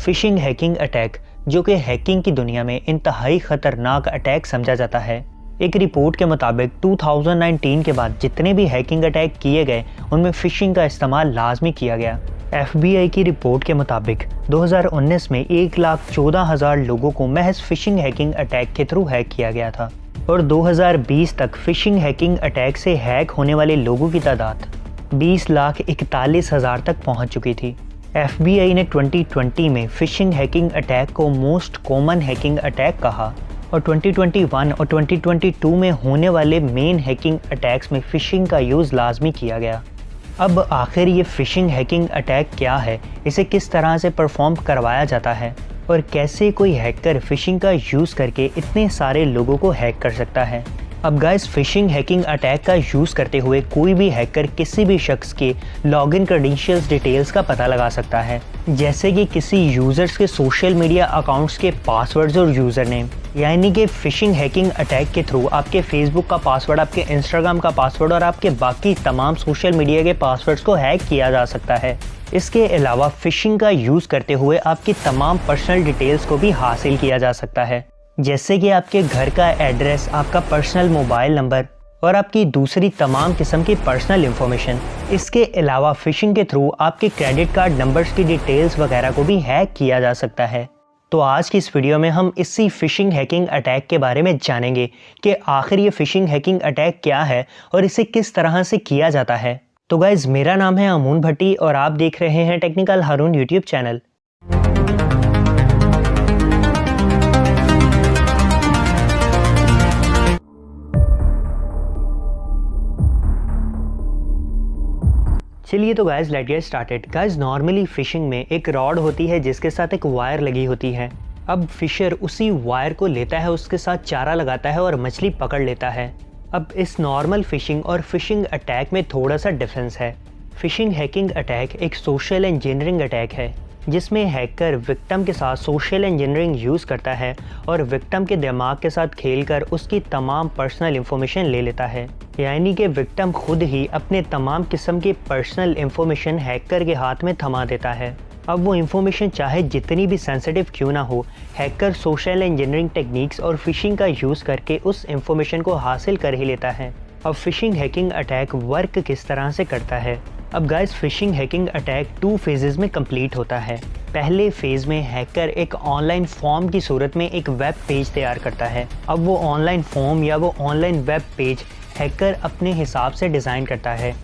Fishing hacking attack, जो कि hacking की दुनिया में इंतहाई खतरनाक अटैक समझा जाता है। एक रिपोर्ट के मुताबिक 2019 के बाद जितने भी हैकिंग अटैक किए गए उनमें फिशिंग का इस्तेमाल लाजमी किया गया। FBI की रिपोर्ट के मुताबिक 2019 में 1,14,000 लोगों को महज फिशिंग हैकिंग अटैक के थ्रू हैक किया गया था और 2020 तक फिशिंग हैकिंग अटैक से हैक होने वाले लोगों की तादाद 20,41,000 तक पहुंच चुकी थी। FBI ने 2020 में फिशिंग हैकिंग अटैक को मोस्ट कॉमन हैकिंग अटैक कहा और 2021 और 2022 में होने वाले मेन हैकिंग अटैक्स में फिशिंग का यूज़ लाजमी किया गया। अब आखिर ये फिशिंग हैकिंग अटैक क्या है, इसे किस तरह से परफॉर्म करवाया जाता है और कैसे कोई हैकर फिशिंग का यूज़ करके इतने सारे लोगों को हैक कर सकता है। अब गाइस, फिशिंग हैकिंग अटैक का यूज़ करते हुए कोई भी हैकर किसी भी शख्स के लॉगिन क्रेडेंशियल्स डिटेल्स का पता लगा सकता है, जैसे कि किसी यूज़र्स के सोशल मीडिया अकाउंट्स के पासवर्ड्स और यूज़र नेम। यानी कि फिशिंग हैकिंग अटैक के थ्रू आपके फेसबुक का पासवर्ड, आपके इंस्टाग्राम का पासवर्ड और आपके बाकी तमाम सोशल मीडिया के पासवर्ड्स को हैक किया जा सकता है। इसके अलावा फिशिंग का यूज़ करते हुए आपकी तमाम पर्सनल डिटेल्स को भी हासिल किया जा सकता है, जैसे कि आपके घर का एड्रेस, आपका पर्सनल मोबाइल नंबर और आपकी दूसरी तमाम किस्म की पर्सनल इंफॉर्मेशन। इसके अलावा फिशिंग के थ्रू आपके क्रेडिट कार्ड नंबर्स की डिटेल्स वगैरह को भी हैक किया जा सकता है। तो आज की इस वीडियो में हम इसी फिशिंग हैकिंग अटैक के बारे में जानेंगे कि आखिर ये फिशिंग हैकिंग अटैक क्या है और इसे किस तरह से किया जाता है। तो गाइज, मेरा नाम है अमून भट्टी और आप देख रहे हैं टेक्निकल हारून यूट्यूब चैनल। चलिए तो guys, let get started. Guys, normally fishing में एक रॉड होती है जिसके साथ एक वायर लगी होती है। अब फिशर उसी वायर को लेता है, उसके साथ चारा लगाता है और मछली पकड़ लेता है। अब इस नॉर्मल फिशिंग और फिशिंग अटैक में थोड़ा सा डिफरेंस है। फिशिंग हैकिंग अटैक एक सोशल इंजीनियरिंग अटैक है जिसमें हैकर विक्टिम के साथ सोशल इंजीनियरिंग यूज़ करता है और विक्टिम के दिमाग के साथ खेलकर उसकी तमाम पर्सनल इंफॉर्मेशन ले लेता है। यानी कि विक्टिम खुद ही अपने तमाम किस्म की पर्सनल इंफॉर्मेशन हैकर के हाथ में थमा देता है। अब वो इंफॉर्मेशन चाहे जितनी भी सेंसिटिव क्यों ना हो, हैकर सोशल इंजीनियरिंग टेक्निक्स और फिशिंग का यूज़ करके उस इंफॉर्मेशन को हासिल कर ही लेता है। अब फिशिंग हैकिंग अटैक वर्क किस तरह से करता है? अब guys, fishing hacking attack 2 phases में कंप्लीट होता है। पहले फेज में हैकर एक ऑनलाइन फॉर्म की सूरत में एक वेब पेज तैयार करता है। अब वो ऑनलाइन फॉर्म या वो ऑनलाइन वेब पेज हैकर अपने हिसाब से डिज़ाइन करता है।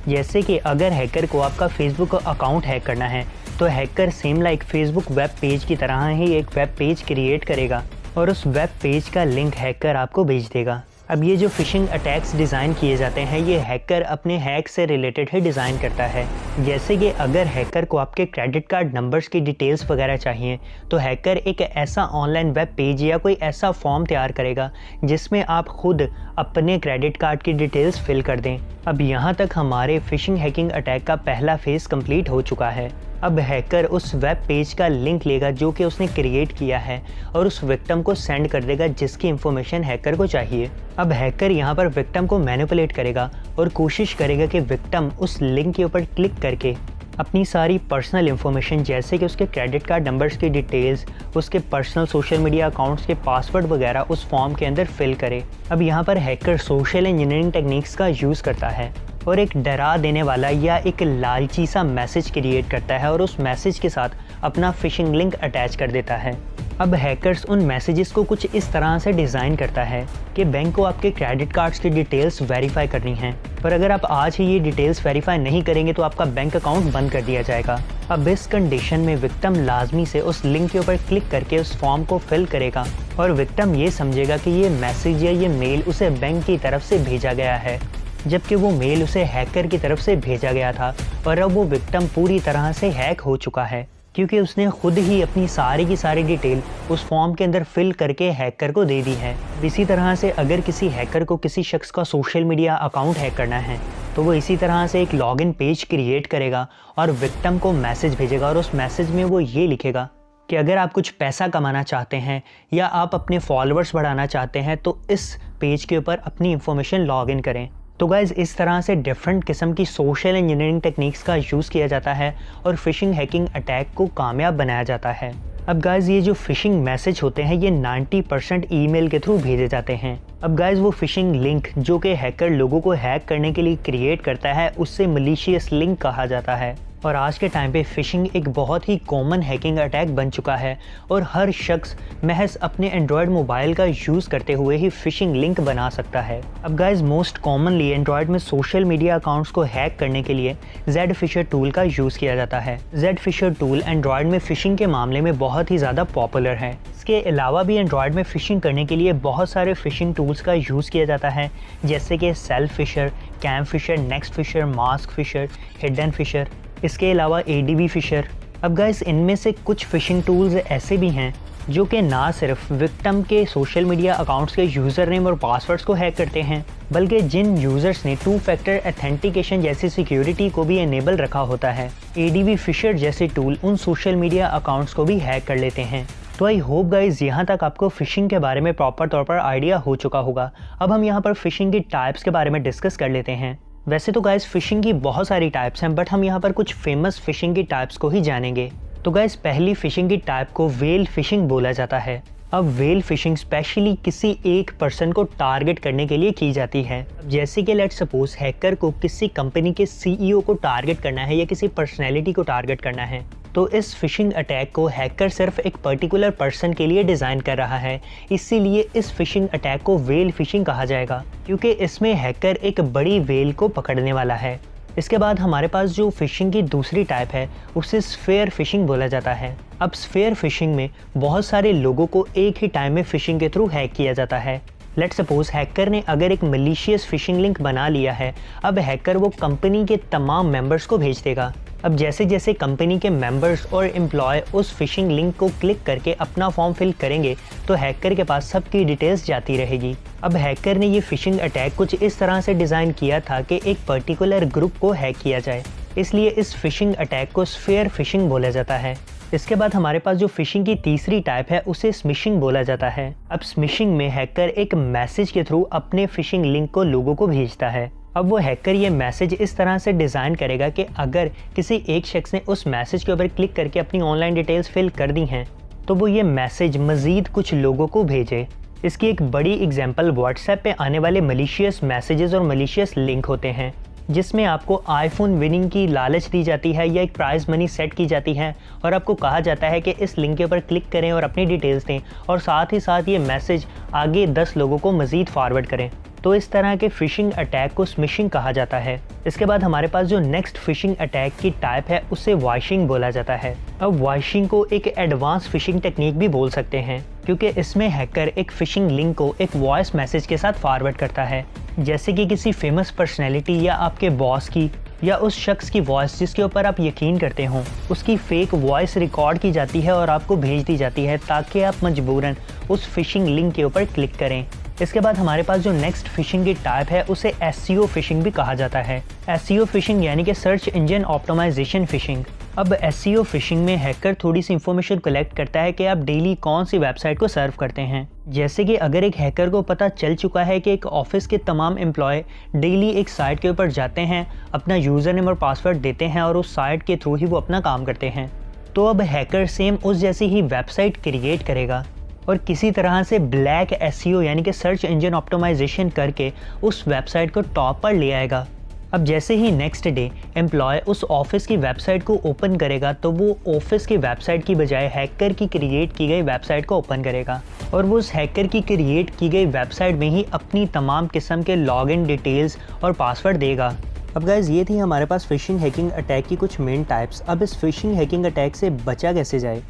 जैसे कि अगर हैकर को आपका फेसबुक अकाउंट हैक करना है तो hacker same like Facebook web page की तरह ही एक वेब पेज क्रिएट करेगा और उस वेब पेज का लिंक हैकर आपको भेज देगा। अब ये जो फिशिंग अटैक्स डिज़ाइन किए जाते हैं, ये हैकर अपने हैक से रिलेटेड ही डिज़ाइन करता है। जैसे कि अगर हैकर को आपके क्रेडिट कार्ड नंबर्स की डिटेल्स वगैरह चाहिए तो हैकर एक ऐसा ऑनलाइन वेब पेज या कोई ऐसा फॉर्म तैयार करेगा जिसमें आप खुद अपने क्रेडिट कार्ड की डिटेल्स फिल कर दें। अब यहाँ तक हमारे फिशिंग हैकिंग अटैक का पहला फेज़ कंप्लीट हो चुका है। अब हैकर उस वेब पेज का लिंक लेगा जो कि उसने क्रिएट किया है और उस विक्टिम को सेंड कर देगा जिसकी इंफॉर्मेशन हैकर को चाहिए। अब हैकर यहाँ पर विक्टिम को मैनिपुलेट करेगा और कोशिश करेगा कि विक्टिम उस लिंक के ऊपर क्लिक करके अपनी सारी पर्सनल इंफॉर्मेशन, जैसे कि उसके क्रेडिट कार्ड नंबर्स की डिटेल्स, उसके पर्सनल सोशल मीडिया अकाउंट्स के पासवर्ड वगैरह उस फॉर्म के अंदर फिल करे। अब यहाँ पर हैकर सोशल इंजीनियरिंग टेक्निक्स का यूज़ करता है और एक डरा देने वाला या एक लालची सा मैसेज क्रिएट करता है और उस मैसेज के साथ अपना फिशिंग लिंक अटैच कर देता है। अब हैकर्स उन मैसेजेस को कुछ इस तरह से डिज़ाइन करता है कि बैंक को आपके क्रेडिट कार्ड्स की डिटेल्स वेरीफाई करनी है, पर अगर आप आज ही ये डिटेल्स वेरीफाई नहीं करेंगे तो आपका बैंक अकाउंट बंद कर दिया जाएगा। अब इस कंडीशन में विक्टिम लाजमी से उस लिंक के ऊपर क्लिक करके उस फॉर्म को फिल करेगा और विक्टिम ये समझेगा कि ये मैसेज या ये मेल उसे बैंक की तरफ से भेजा गया है, जबकि वो मेल उसे हैकर की तरफ से भेजा गया था और अब वो विक्टिम पूरी तरह से हैक हो चुका है क्योंकि उसने खुद ही अपनी सारी की सारी डिटेल उस फॉर्म के अंदर फिल करके हैकर को दे दी है। इसी तरह से अगर किसी हैकर को किसी शख्स का सोशल मीडिया अकाउंट हैक करना है तो वो इसी तरह से एक लॉगिन पेज क्रिएट करेगा और विक्टिम को मैसेज भेजेगा और उस मैसेज में वो ये लिखेगा कि अगर आप कुछ पैसा कमाना चाहते हैं या आप अपने फॉलोअर्स बढ़ाना चाहते हैं तो इस पेज के ऊपर अपनी इंफॉर्मेशन लॉगिन करें। तो गाइज़ इस तरह से डिफरेंट किस्म की सोशल इंजीनियरिंग टेक्निक्स का यूज़ किया जाता है और फिशिंग हैकिंग अटैक को कामयाब बनाया जाता है। अब गाइज़ ये जो फिशिंग मैसेज होते हैं ये 90% ईमेल के थ्रू भेजे जाते हैं। अब गाइज़ वो फिशिंग लिंक जो कि हैकर लोगों को हैक करने के लिए क्रिएट करता है उससे मलिशियस लिंक कहा जाता है। और आज के टाइम पे फिशिंग एक बहुत ही कॉमन हैकिंग अटैक बन चुका है और हर शख्स महज अपने एंड्रॉयड मोबाइल का यूज़ करते हुए ही फिशिंग लिंक बना सकता है। अब गाइज मोस्ट कॉमनली एंड्रॉयड में सोशल मीडिया अकाउंट्स को हैक करने के लिए Z-Fisher टूल का यूज़ किया जाता है। Z-Fisher टूल एंड्रॉयड में फिशिंग के मामले में बहुत ही ज़्यादा पॉपुलर है। इसके अलावा भी एंड्रॉयड में फिशिंग करने के लिए बहुत सारे फिशिंग टूल्स का यूज़ किया जाता है, जैसे कि self-Fisher, cam-Fisher, next-Fisher, mask-Fisher, hidden-Fisher, इसके अलावा ADB-फिशर। अब गाइस इनमें से कुछ फिशिंग टूल्स ऐसे भी हैं जो कि ना सिर्फ विक्टिम के सोशल मीडिया अकाउंट्स के यूज़र नेम और पासवर्ड्स को हैक करते हैं, बल्कि जिन यूज़र्स ने 2 फैक्टर ऑथेंटिकेशन जैसी सिक्योरिटी को भी इनेबल रखा होता है, ADB-फिशर जैसे टूल उन सोशल मीडिया अकाउंट्स को भी हैक कर लेते हैं। तो आई होप गाइज यहाँ तक आपको फिशिंग के बारे में प्रॉपर तौर पर आइडिया हो चुका होगा। अब हम यहाँ पर फिशिंग की टाइप्स के बारे में डिस्कस कर लेते हैं। वैसे तो गाइस फिशिंग की बहुत सारी टाइप्स हैं, बट हम यहाँ पर कुछ फेमस फिशिंग की टाइप्स को ही जानेंगे। तो गाइस पहली फिशिंग की टाइप को व्हेल फिशिंग बोला जाता है। अब व्हेल फिशिंग स्पेशली किसी एक पर्सन को टारगेट करने के लिए की जाती है। जैसे कि लेट्स सपोज हैकर को किसी कंपनी के CEO को टारगेट करना है या किसी पर्सनैलिटी को टारगेट करना है, तो इस फिशिंग अटैक को हैकर सिर्फ एक पर्टिकुलर पर्सन के लिए डिज़ाइन कर रहा है। इसीलिए इस फिशिंग अटैक को व्हेल फिशिंग कहा जाएगा, क्योंकि इसमें हैकर एक बड़ी व्हेल को पकड़ने वाला है। इसके बाद हमारे पास जो फिशिंग की दूसरी टाइप है उसे स्फेयर फिशिंग बोला जाता है। अब स्फेयर फिशिंग में बहुत सारे लोगों को एक ही टाइम में फिशिंग के थ्रू हैक किया जाता है। लेट्स सपोज हैकर ने अगर एक मलिशियस फिशिंग लिंक बना लिया है, अब हैकर वो कंपनी के तमाम मेंबर्स को भेज देगा। अब जैसे जैसे कंपनी के मेंबर्स और एम्प्लॉय उस फिशिंग लिंक को क्लिक करके अपना फॉर्म फिल करेंगे तो हैकर के पास सबकी डिटेल्स जाती रहेगी। अब हैकर ने ये फिशिंग अटैक कुछ इस तरह से डिज़ाइन किया था कि एक पर्टिकुलर ग्रुप को हैक किया जाए, इसलिए इस फिशिंग अटैक को स्फेयर फिशिंग बोला जाता है। इसके बाद हमारे पास जो फिशिंग की तीसरी टाइप है उसे स्मिशिंग बोला जाता है। अब स्मिशिंग में हैकर एक मैसेज के थ्रू अपने फिशिंग लिंक को लोगों को भेजता है। अब वो हैकर ये मैसेज इस तरह से डिज़ाइन करेगा कि अगर किसी एक शख्स ने उस मैसेज के ऊपर क्लिक करके अपनी ऑनलाइन डिटेल्स फिल कर दी हैं तो वो ये मैसेज मज़ीद कुछ लोगों को भेजे। इसकी एक बड़ी एग्जांपल व्हाट्सएप पे आने वाले मलिशियस मैसेजेस और मलिशियस लिंक होते हैं, जिसमें आपको आईफोन विनिंग की लालच दी जाती है या एक प्राइज़ मनी सेट की जाती है और आपको कहा जाता है कि इस लिंक के ऊपर क्लिक करें और अपनी डिटेल्स दें, और साथ ही साथ ये मैसेज आगे 10 लोगों को मज़ीद फॉरवर्ड करें। तो इस तरह के फिशिंग अटैक को स्मिशिंग कहा जाता है। इसके बाद हमारे पास जो नेक्स्ट फिशिंग अटैक की टाइप है उसे वाशिंग बोला जाता है। अब वाशिंग को एक एडवांस फिशिंग टेक्निक भी बोल सकते हैं, क्योंकि इसमें हैकर एक फिशिंग लिंक को एक वॉइस मैसेज के साथ फॉरवर्ड करता है, जैसे कि किसी फेमस पर्सनैलिटी या आपके बॉस की या उस शख्स की वॉइस जिसके ऊपर आप यकीन करते हो, उसकी फेक वॉइस रिकॉर्ड की जाती है और आपको भेज दी जाती है ताकि आप मजबूरन उस फिशिंग लिंक के ऊपर क्लिक करें। इसके बाद हमारे पास जो नेक्स्ट फिशिंग की टाइप है उसे SEO फिशिंग भी कहा जाता है। SEO फिशिंग यानी कि सर्च इंजन ऑप्टिमाइजेशन फिशिंग। अब SEO फिशिंग में हैकर थोड़ी सी इंफॉर्मेशन कलेक्ट करता है कि आप डेली कौन सी वेबसाइट को सर्व करते हैं। जैसे कि अगर एक हैकर को पता चल चुका है कि एक ऑफिस के तमाम एम्प्लॉय डेली एक साइट के ऊपर जाते हैं, अपना यूज़र नेम और पासवर्ड देते हैं और उस साइट के थ्रू ही वो अपना काम करते हैं, तो अब हैकर सेम उस जैसी ही वेबसाइट क्रिएट करेगा और किसी तरह से ब्लैक SEO यानी कि सर्च इंजन ऑप्टिमाइजेशन करके उस वेबसाइट को टॉप पर ले आएगा। अब जैसे ही नेक्स्ट डे एम्प्लॉय उस ऑफिस की वेबसाइट को ओपन करेगा तो वो ऑफिस की वेबसाइट की बजाय हैकर की क्रिएट की गई वेबसाइट को ओपन करेगा और वो उस हैकर की क्रिएट की गई वेबसाइट में ही अपनी तमाम किस्म के लॉगिन डिटेल्स और पासवर्ड देगा। अब गाइज ये थी हमारे पास फिशिंग हैकिंग अटैक की कुछ मेन टाइप्स। अब इस फिशिंग हैकिंग अटैक से बचा कैसे जाए?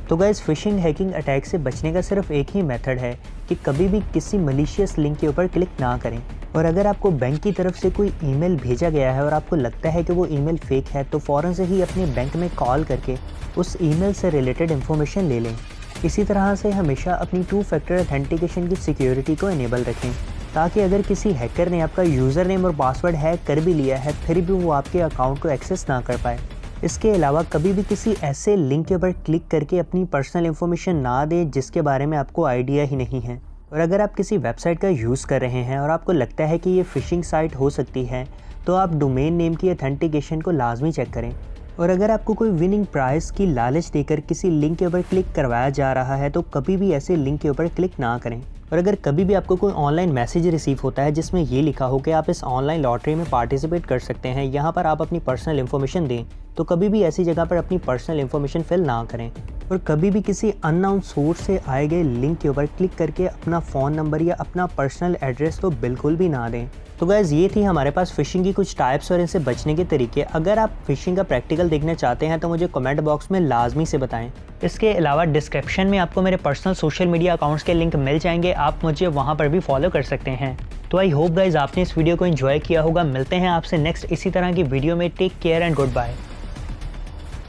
तो गाइज फिशिंग हैकिंग अटैक से बचने का सिर्फ एक ही मेथड है कि कभी भी किसी मलिशियस लिंक के ऊपर क्लिक ना करें। और अगर आपको बैंक की तरफ से कोई ईमेल भेजा गया है और आपको लगता है कि वो ईमेल फेक है, तो फ़ौरन से ही अपने बैंक में कॉल करके उस ईमेल से रिलेटेड इन्फॉर्मेशन ले लें। इसी तरह से हमेशा अपनी 2 फैक्टर ऑथेंटिकेशन की सिक्योरिटी को इनेबल रखें, ताकि अगर किसी हैकर ने आपका यूज़र नेम और पासवर्ड हैक कर भी लिया है फिर भी वो आपके अकाउंट को एक्सेस ना कर पाए। इसके अलावा कभी भी किसी ऐसे लिंक के ऊपर क्लिक करके अपनी पर्सनल इन्फॉर्मेशन ना दें जिसके बारे में आपको आइडिया ही नहीं है। और अगर आप किसी वेबसाइट का यूज़ कर रहे हैं और आपको लगता है कि ये फ़िशिंग साइट हो सकती है, तो आप डोमेन नेम की ऑथेंटिकेशन को लाजमी चेक करें। और अगर आपको कोई विनिंग प्राइज़ की लालच देकर किसी लिंक के ऊपर क्लिक करवाया जा रहा है, तो कभी भी ऐसे लिंक के ऊपर क्लिक ना करें। और अगर कभी भी आपको कोई ऑनलाइन मैसेज रिसीव होता है जिसमें ये लिखा हो कि आप इस ऑनलाइन लॉटरी में पार्टिसिपेट कर सकते हैं, यहाँ पर आप अपनी पर्सनल इन्फॉर्मेशन दें, तो कभी भी ऐसी जगह पर अपनी पर्सनल इन्फॉर्मेशन फिल ना करें। और कभी भी किसी अननोन सोर्स से आए गए लिंक के ऊपर क्लिक करके अपना फ़ोन नंबर या अपना पर्सनल एड्रेस तो बिल्कुल भी ना दें। तो गाइज़, ये थी हमारे पास फ़िशिंग की कुछ टाइप्स और इनसे बचने के तरीके। अगर आप फ़िशिंग का प्रैक्टिकल देखना चाहते हैं तो मुझे कमेंट बॉक्स में लाजमी से बताएं। इसके अलावा डिस्क्रिप्शन में आपको मेरे पर्सनल सोशल मीडिया अकाउंट्स के लिंक मिल जाएंगे, आप मुझे वहाँ पर भी फॉलो कर सकते हैं। तो आई होप गाइज़ आपने इस वीडियो को एंजॉय किया होगा। मिलते हैं आपसे नेक्स्ट इसी तरह की वीडियो में। Take care and good bye.